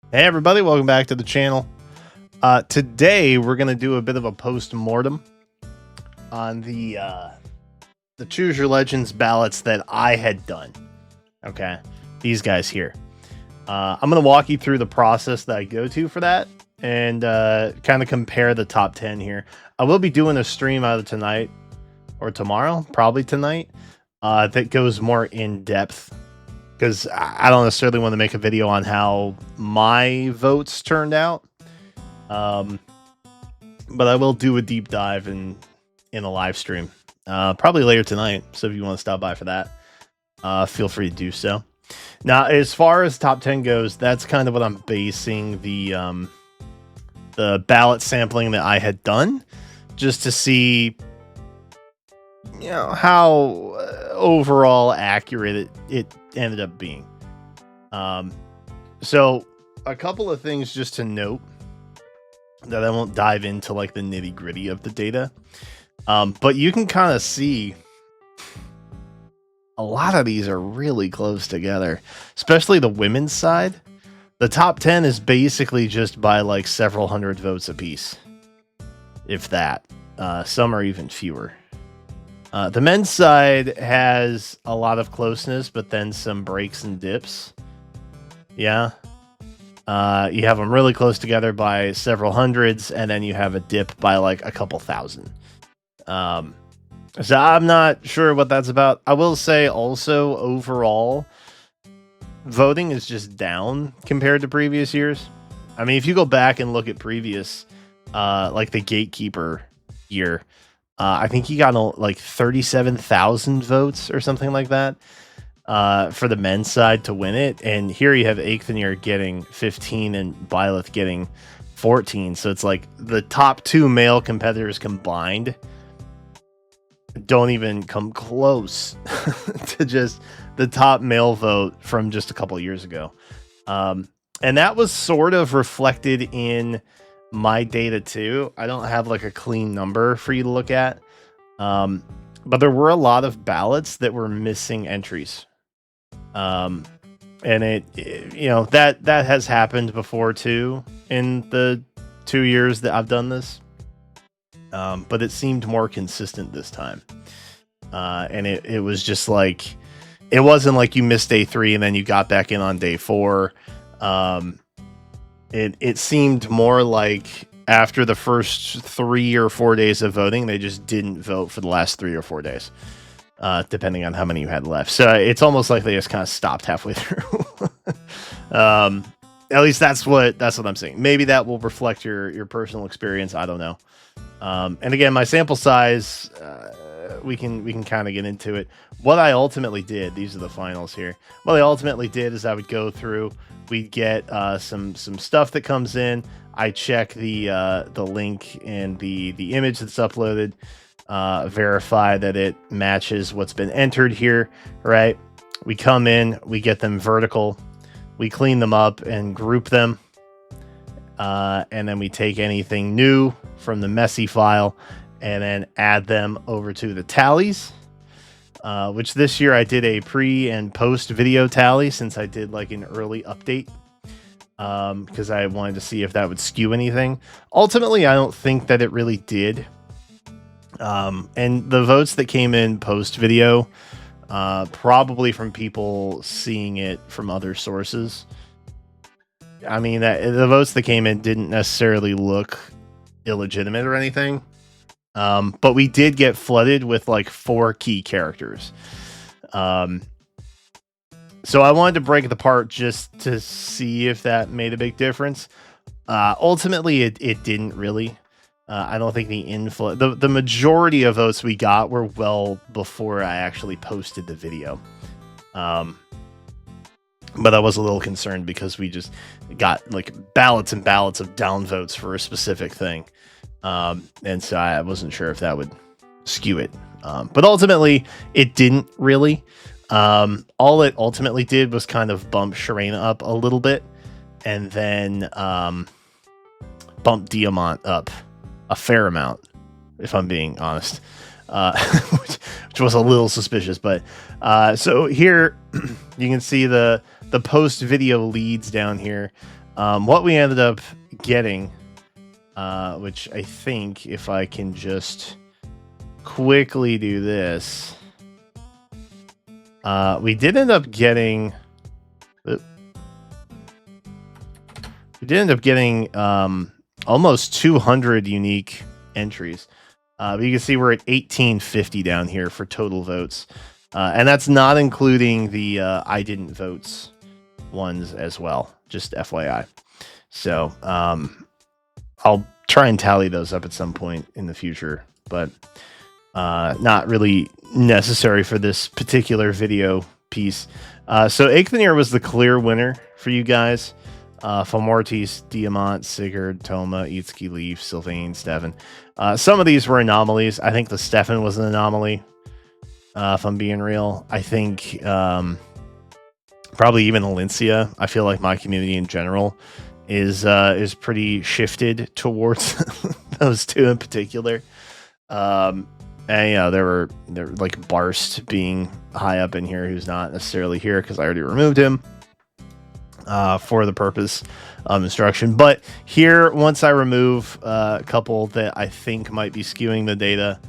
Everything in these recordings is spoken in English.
Hey everybody, welcome back to the channel. Today we're gonna do a bit of a post-mortem on the Choose Your Legends ballots that I had done. Okay, these guys here. I'm gonna walk you through the process that I go to for that and kind of compare the top 10 here. I will be doing a stream either tonight or tomorrow, probably tonight, that goes more in depth, because I don't necessarily want to make a video on how my votes turned out. But I will do a deep dive in a live stream, probably later tonight. So if you want to stop by for that, feel free to do so. Now, as far as top 10 goes, that's kind of what I'm basing the ballot sampling that I had done, just to see, you know, how overall accurate it ended up being. So a couple of things just to note that I won't dive into like the nitty gritty of the data. But you can kind of see a lot of these are really close together, especially the women's side. The top 10 is basically just by like several hundred votes apiece, if that. Some are even fewer. The men's side has a lot of closeness, but then some breaks and dips. Yeah. You have them really close together by several hundreds, and then you have a dip by like a couple thousand. So I'm not sure what that's about. I will say also, overall, voting is just down compared to previous years. I mean, if you go back and look at previous, like the Gatekeeper year, I think he got like 37,000 votes or something like that for the men's side to win it. And here you have Eikthenir getting 15 and Byleth getting 14. So it's like the top two male competitors combined don't even come close to just the top male vote from just a couple years ago. And that was sort of reflected in my data too. I don't have like a clean number for you to look at, but there were a lot of ballots that were missing entries, and it you know, that has happened before too in the 2 years that I've done this, but it seemed more consistent this time, and it was just like, it wasn't like you missed day 3 and then you got back in on day 4. It seemed more like after the first 3 or 4 days of voting, they just didn't vote for the last 3 or 4 days, depending on how many you had left. So it's almost like they just kind of stopped halfway through. At least that's what I'm saying. Maybe that will reflect your personal experience. I don't know. And again, my sample size, we can kind of get into it. What I ultimately did, these are the finals here. What I ultimately did is I would go through, we'd get some stuff that comes in. I check the link and the image that's uploaded, verify that it matches what's been entered here, right? We come in, we get them vertical, we clean them up and group them, and then we take anything new from the messy file and then add them over to the tallies, which this year I did a pre and post video tally, since I did like an early update, because I wanted to see if that would skew anything. Ultimately, I don't think that it really did. And the votes that came in post video, probably from people seeing it from other sources. I mean, the votes that came in didn't necessarily look illegitimate or anything. But we did get flooded with like 4 key characters. So I wanted to break it apart just to see if that made a big difference. Ultimately, it didn't really. I don't think the majority of votes we got were well before I actually posted the video. But I was a little concerned because we just got like ballots and ballots of down votes for a specific thing. And so I wasn't sure if that would skew it. But ultimately, it didn't really. All it ultimately did was kind of bump Sharena up a little bit, and then bump Diamant up a fair amount, if I'm being honest, which was a little suspicious. But so here you can see the post video leads down here. What we ended up getting, which I think if I can just quickly do this, we did end up getting. We did end up getting almost 200 unique entries. But you can see we're at 1850 down here for total votes. And that's not including the I didn't votes ones as well, just FYI. So I'll try and tally those up at some point in the future, but not really necessary for this particular video piece. So Eikthenir was the clear winner for you guys. Famortis, Diamant, Sigurd, Toma, Itsuki, Leaf, Sylvain, Stefan. Some of these were anomalies. I think the Stefan was an anomaly, if I'm being real. I think probably even Alencia. I feel like my community in general is pretty shifted towards those two in particular. And there were like Barst being high up in here, who's not necessarily here because I already removed him. For the purpose of instruction. But here, once I remove a couple that I think might be skewing the data,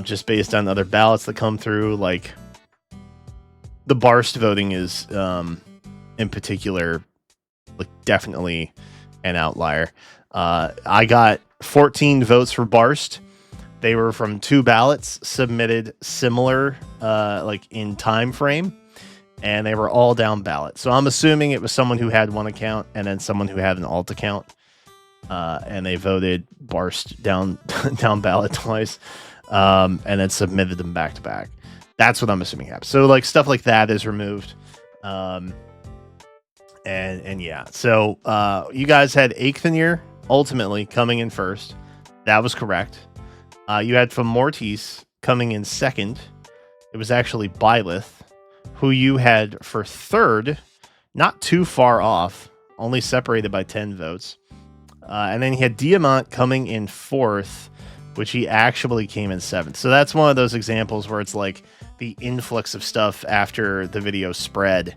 just based on other ballots that come through, like the Barst voting is, in particular, like definitely an outlier. I got 14 votes for Barst. They were from 2 ballots submitted similar, like in time frame. And they were all down ballot. So I'm assuming it was someone who had one account and then someone who had an alt account. And they voted Barst down ballot twice. And then submitted them back to back. That's what I'm assuming happened. So like stuff like that is removed. And yeah. So you guys had Eikthenir ultimately coming in first. That was correct. You had Famortis coming in second. It was actually Byleth, who you had for third, not too far off, only separated by 10 votes. And then he had Diamant coming in fourth, which he actually came in seventh. So that's one of those examples where it's like the influx of stuff after the video spread,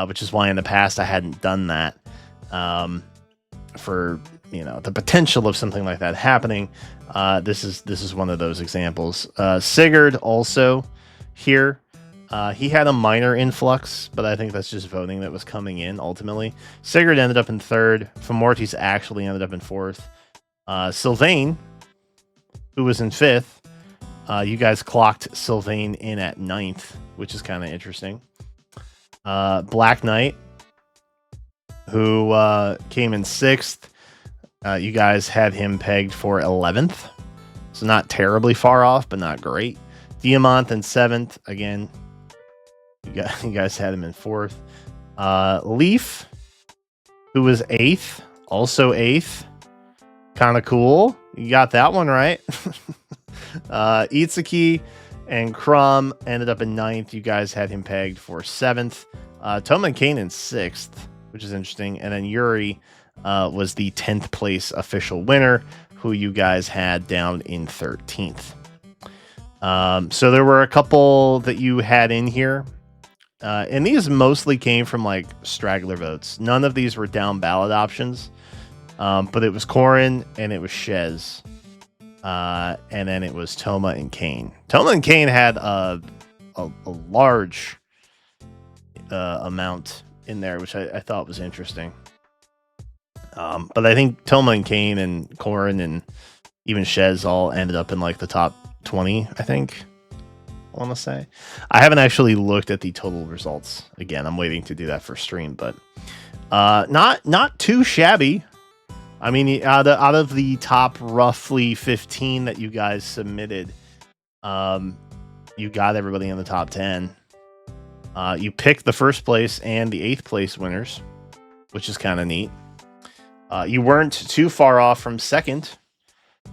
which is why in the past I hadn't done that. For the potential of something like that happening, this is one of those examples. Sigurd also here. He had a minor influx, but I think that's just voting that was coming in ultimately. Sigurd ended up in third. Famortis actually ended up in fourth. Sylvain, who was in fifth, you guys clocked Sylvain in at ninth, which is kind of interesting. Black Knight, who came in sixth, you guys had him pegged for 11th. So not terribly far off, but not great. Diamant in seventh, again. You guys had him in fourth. Leaf, who was eighth, also eighth. Kind of cool. You got that one right. Itsuki and Crum ended up in ninth. You guys had him pegged for seventh. Toma and Kane in sixth, which is interesting. And then Yuri was the 10th place official winner, who you guys had down in 13th. So there were a couple that you had in here. And these mostly came from like straggler votes. None of these were down ballot options. But it was Corin and it was Shez. And then it was Toma and Kane. Toma and Kane had a large amount in there, which I thought was interesting. But I think Toma and Kane and Corin and even Shez all ended up in like the top 20, I think. I want to say. I haven't actually looked at the total results. Again, I'm waiting to do that for stream, but not too shabby. I mean, out of the top roughly 15 that you guys submitted, you got everybody in the top 10. You picked the first place and the 8th place winners, which is kind of neat. You weren't too far off from second.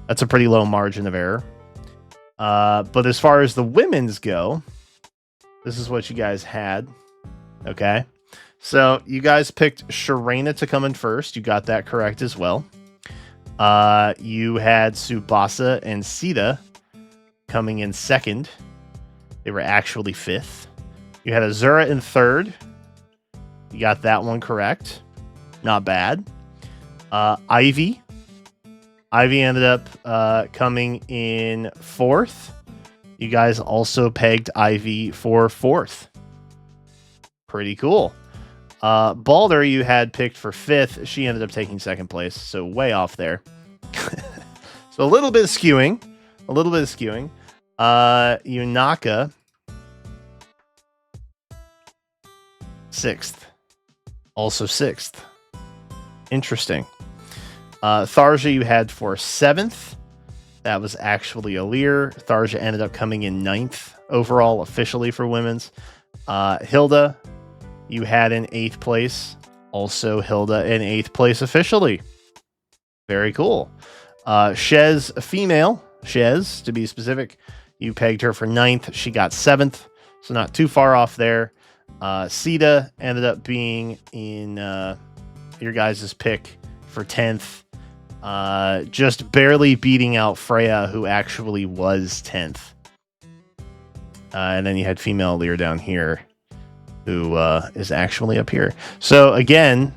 That's a pretty low margin of error. But as far as the women's go, this is what you guys had. Okay. So you guys picked Sharena to come in first. You got that correct as well. You had Tsubasa and Sita coming in second. They were actually fifth. You had Azura in third. You got that one correct. Not bad. Ivy ended up coming in 4th. You guys also pegged Ivy for 4th. Pretty cool. Balder you had picked for 5th. She ended up taking 2nd place, so way off there. So a little bit of skewing. Yunaka 6th. Also 6th. Interesting. Tharja you had for 7th. That was actually Alir. Tharja ended up coming in 9th overall officially for women's. Hilda you had in 8th place. Also Hilda in 8th place officially. Very cool. Shez, a female, Shez to be specific, you pegged her for 9th. She got 7th, so not too far off there. Sita ended up being in your guys' pick for 10th. Just barely beating out Freya, who actually was 10th. And then you had female Lear down here, who is actually up here. So again,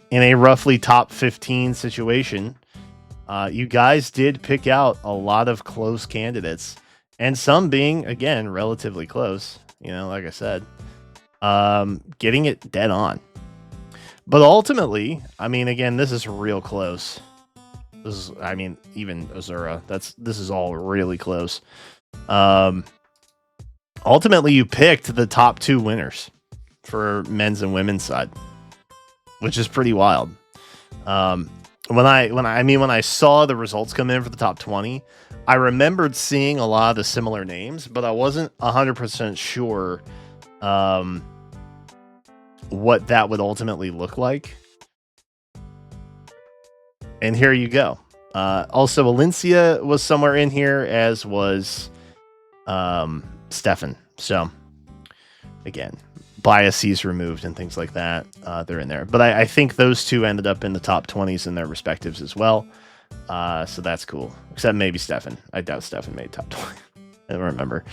in a roughly top 15 situation, you guys did pick out a lot of close candidates, and some being, again, relatively close, like I said, getting it dead on. But ultimately, I mean, again, this is real close. Even Azura, this is all really close. Ultimately, you picked the top 2 winners for men's and women's side, which is pretty wild. When I saw the results come in for the top 20, I remembered seeing a lot of the similar names, but I wasn't 100% sure what that would ultimately look like. And here you go. Also, Valencia was somewhere in here, as was Stefan. So, again, biases removed and things like that. They're in there. But I think those 2 ended up in the top 20s in their respectives as well. So that's cool. Except maybe Stefan. I doubt Stefan made top 20. I don't remember.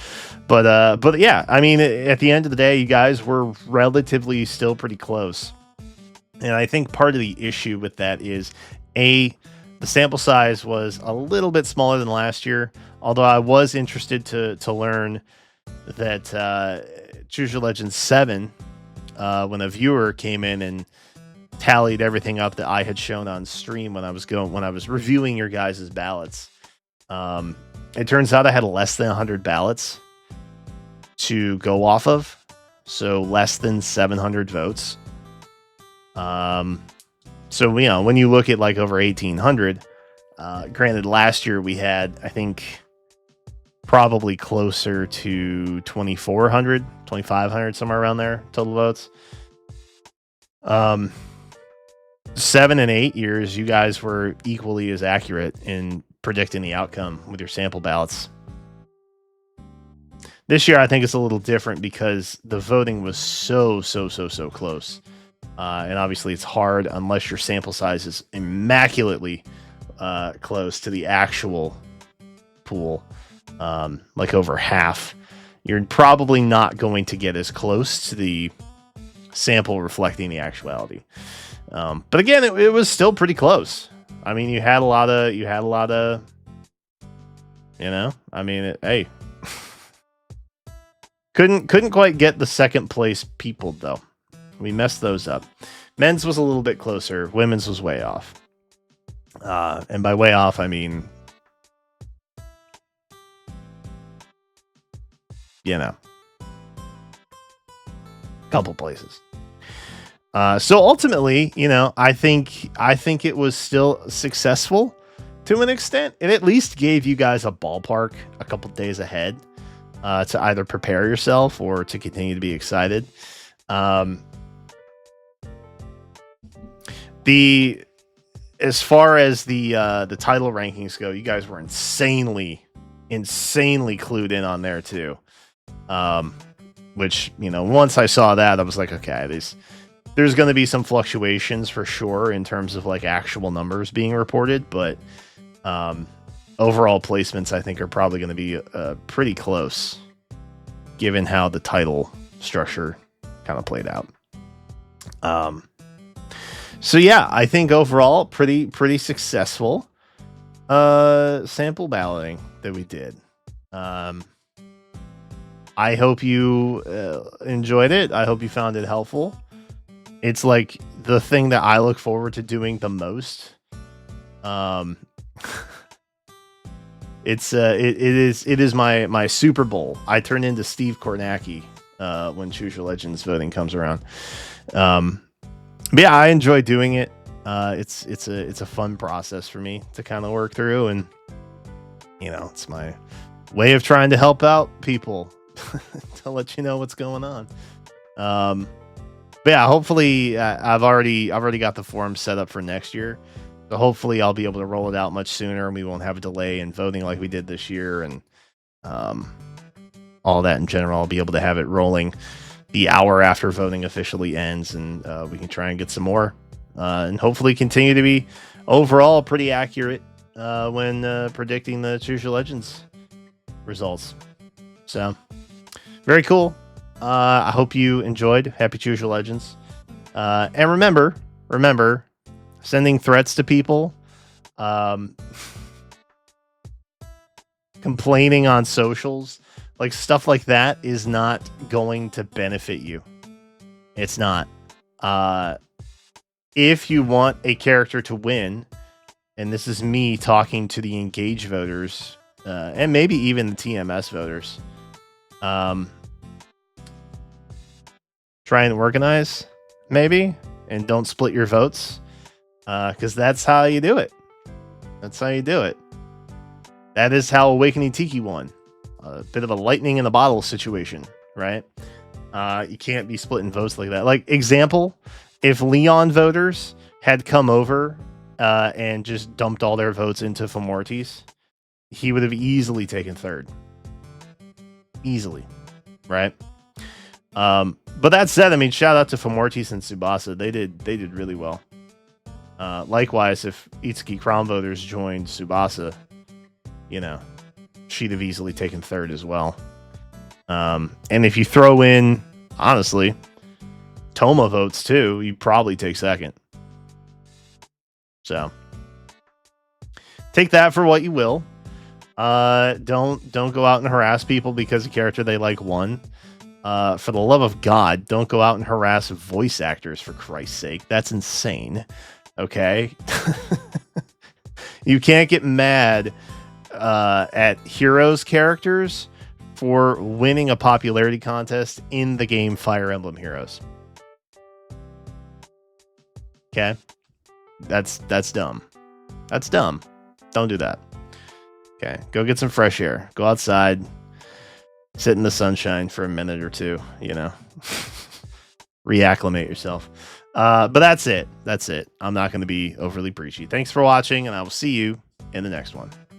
But yeah, I mean, at the end of the day, you guys were relatively still pretty close. And I think part of the issue with that is, the sample size was a little bit smaller than last year, although I was interested to learn that Choose Your Legend 7, when a viewer came in and tallied everything up that I had shown on stream when I was reviewing your guys' ballots, it turns out I had less than 100 ballots to go off of, so less than 700 votes. So, when you look at like over 1,800, granted, last year we had, I think, probably closer to 2,400, 2,500, somewhere around there, total votes. 7 and 8 years, you guys were equally as accurate in predicting the outcome with your sample ballots. This year, I think it's a little different because the voting was so close. And obviously it's hard unless your sample size is immaculately close to the actual pool, like over half. You're probably not going to get as close to the sample reflecting the actuality. But again, it was still pretty close. I mean, you had a lot of, hey, couldn't quite get the 2nd place people though. We messed those up. Men's was a little bit closer. Women's was way off. And by way off, I mean, couple places. So ultimately, I think it was still successful to an extent. It at least gave you guys a ballpark a couple days ahead to either prepare yourself or to continue to be excited. As far as the title rankings go, you guys were insanely clued in on there too. Which, once I saw that, I was like, okay, there's going to be some fluctuations for sure in terms of like actual numbers being reported, but overall placements I think are probably going to be pretty close, given how the title structure kind of played out. So yeah, I think overall pretty successful sample balloting that we did. I hope you enjoyed it. I hope you found it helpful. It's like the thing that I look forward to doing the most. It is my Super Bowl. I turn into Steve Kornacki when Choose Your Legends voting comes around. But yeah, I enjoy doing it. It's a fun process for me to kind of work through, and it's my way of trying to help out people to let you know what's going on. But yeah, hopefully I've already got the form set up for next year. So hopefully I'll be able to roll it out much sooner, and we won't have a delay in voting like we did this year, and all that in general. I'll be able to have it rolling the hour after voting officially ends, and we can try and get some more, and hopefully continue to be overall pretty accurate when predicting the Choose Your Legends results. So very cool. I hope you enjoyed. Happy Choose Your Legends. And remember, sending threats to people, complaining on socials, like stuff like that is not going to benefit you. It's not. If you want a character to win, and this is me talking to the engaged voters, and maybe even the TMS voters, try and organize, maybe, and don't split your votes, because that's how you do it. That's how you do it. That is how Awakening Tiki won. A bit of a lightning in a bottle situation, right? You can't be splitting votes like that. Like, example, if Leon voters had come over and just dumped all their votes into Fomortis, he would have easily taken third. Easily, right? But that said, I mean, shout out to Fomortis and Tsubasa. They did really well. Likewise, if Itsuki Crown voters joined Tsubasa, she'd have easily taken third as well. And if you throw in, honestly, Toma votes too, you probably take second. So take that for what you will. Don't go out and harass people because a character they like won. For the love of God, don't go out and harass voice actors, for Christ's sake. That's insane. Okay? You can't get mad at heroes characters for winning a popularity contest in the game Fire Emblem Heroes. Okay? That's dumb. That's dumb. Don't do that. Okay, go get some fresh air. Go outside. Sit in the sunshine for a minute or two, reacclimate yourself. But that's it. I'm not going to be overly preachy. Thanks for watching, and I will see you in the next one.